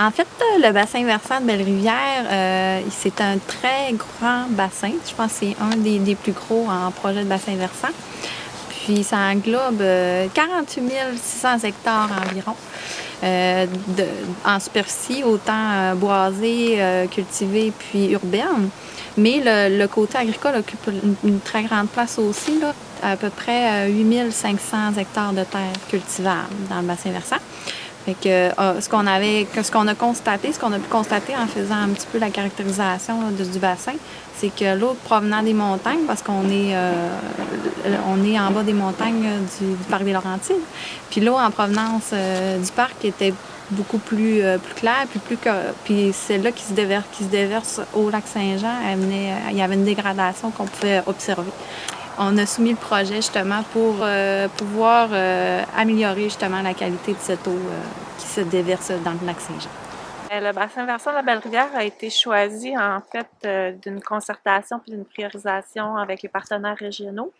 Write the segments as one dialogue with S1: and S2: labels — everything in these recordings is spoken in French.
S1: En fait, le bassin versant de Belle-Rivière, c'est un très grand bassin. Je pense que c'est un des plus gros en projet de bassin versant. Puis ça englobe 48 600 hectares environ en superficie, autant boisée, cultivée puis urbaine. Mais le côté agricole occupe une très grande place aussi, là, à peu près 8 500 hectares de terres cultivables dans le bassin versant. Fait que ce qu'on a constaté, ce qu'on a pu constater en faisant un petit peu la caractérisation là, du bassin, c'est que l'eau provenant des montagnes, parce qu'on est en bas des montagnes du parc des Laurentides, puis l'eau en provenance du parc était beaucoup plus claire, puis celle-là qui se déverse au lac Saint-Jean, il y avait une dégradation qu'on pouvait observer. On a soumis le projet justement pour pouvoir améliorer justement la qualité de cette eau qui se déverse dans le lac Saint-Jean.
S2: Le bassin versant de la Belle-Rivière a été choisi en fait d'une concertation puis d'une priorisation avec les partenaires régionaux.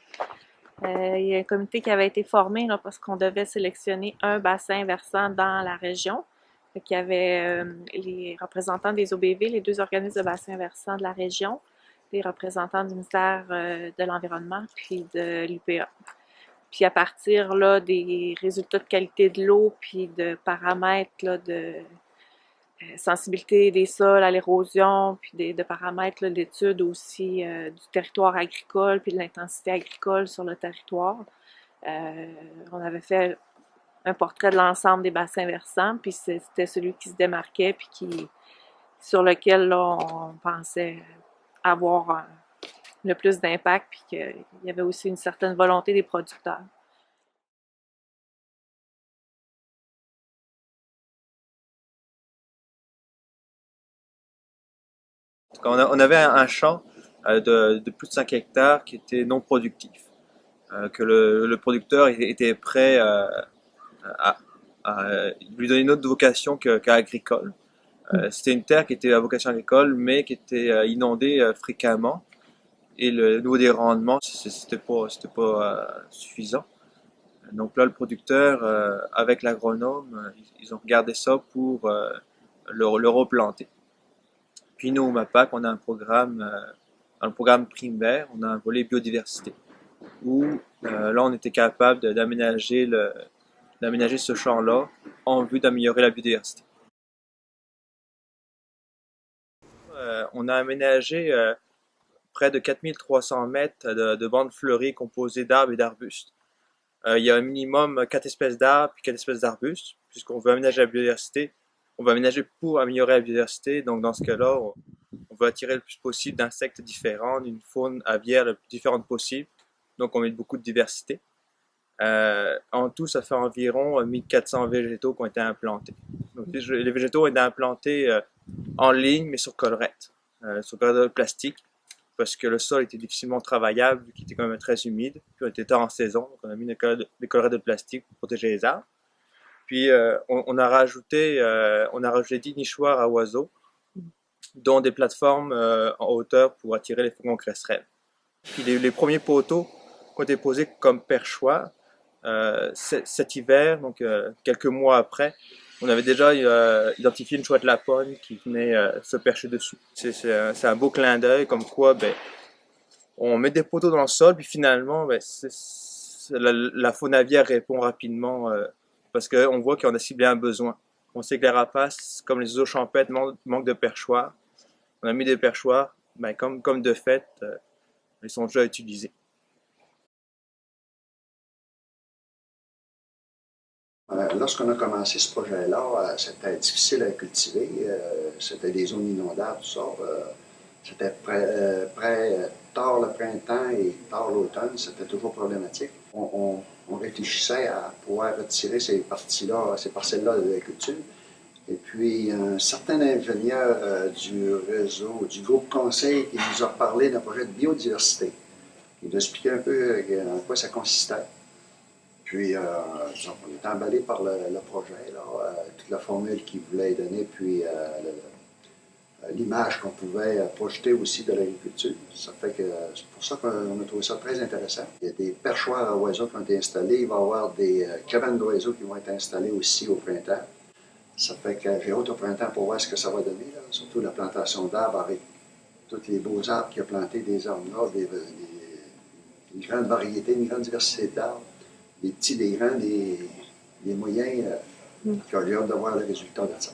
S2: Il y a un comité qui avait été formé là, parce qu'on devait sélectionner un bassin versant dans la région. Il y avait les représentants des OBV, les deux organismes de bassin versant de la région, les représentants du ministère de l'Environnement puis de l'UPA. Puis à partir là, des résultats de qualité de l'eau puis de paramètres là, de sensibilité des sols à l'érosion, puis de paramètres d'études aussi du territoire agricole, puis de l'intensité agricole sur le territoire. On avait fait un portrait de l'ensemble des bassins versants, puis c'était celui qui se démarquait, puis sur lequel là, on pensait avoir le plus d'impact, puis qu'il y avait aussi une certaine volonté des producteurs.
S3: On avait un champ de plus de 5 hectares qui était non productif, que le producteur était prêt à, à lui donner une autre vocation qu'agricole. C'était une terre qui était à vocation agricole, mais qui était inondée fréquemment. Et le niveau des rendements, c'était pas suffisant. Donc là, le producteur, avec l'agronome, ils ont regardé ça pour le replanter. Puis nous, au MAPAC, on a un programme, dans le programme primaire, on a un volet biodiversité, où là, on était capable d'aménager ce champ-là en vue d'améliorer la biodiversité. On a aménagé près de 4300 mètres de bandes fleuries composées d'arbres et d'arbustes. Il y a un minimum 4 espèces d'arbres et 4 espèces d'arbustes, puisqu'on veut aménager la biodiversité. On va aménager pour améliorer la biodiversité, donc dans ce cas-là, on veut attirer le plus possible d'insectes différents, d'une faune aviaire la plus différente possible, donc on met beaucoup de diversité. En tout, ça fait environ 1400 végétaux qui ont été implantés. Donc, les végétaux ont été implantés en ligne, mais sur collerette de plastique, parce que le sol était difficilement travaillable, vu qu'il était quand même très humide, puis on était en saison, donc on a mis des collerettes de plastique pour protéger les arbres. Puis on a rajouté 10 nichoirs à oiseaux, dont des plateformes en hauteur pour attirer les faucons cresserelles. Puis les premiers poteaux qui ont été posés comme perchoirs cet hiver, donc quelques mois après, on avait déjà identifié une chouette lapogne qui venait se percher dessus. C'est un beau clin d'œil, comme quoi on met des poteaux dans le sol, puis finalement la faune aviaire répond rapidement parce qu'on voit qu'on a ciblé un besoin. On sait que les rapaces, comme les oiseaux champêtres, manquent de perchoirs. On a mis des perchoirs, comme de fait, ils sont déjà utilisés.
S4: Lorsqu'on a commencé ce projet-là, c'était difficile à cultiver. C'était des zones inondables, tout ça. C'était tard le printemps et tard l'automne. C'était toujours problématique. On réfléchissait à pouvoir retirer ces parties-là, ces parcelles-là de la culture. Et puis, un certain ingénieur du réseau, du groupe conseil, qui nous a parlé d'un projet de biodiversité. Il nous a expliqué un peu en quoi ça consistait. Puis, on était emballé par le projet, toute la formule qu'il voulait donner, puis l'image qu'on pouvait projeter aussi de l'agriculture. Ça fait que c'est pour ça qu'on a trouvé ça très intéressant. Il y a des perchoirs à oiseaux qui ont été installés. Il va y avoir des cabanes d'oiseaux qui vont être installées aussi au printemps. Ça fait que j'ai hâte au printemps pour voir ce que ça va donner, là. Surtout la plantation d'arbres avec tous les beaux arbres qu'il a plantés, des arbres noirs, une grande variété, une grande diversité d'arbres, des petits, des grands, des moyens. J'ai hâte de voir le résultat de ça.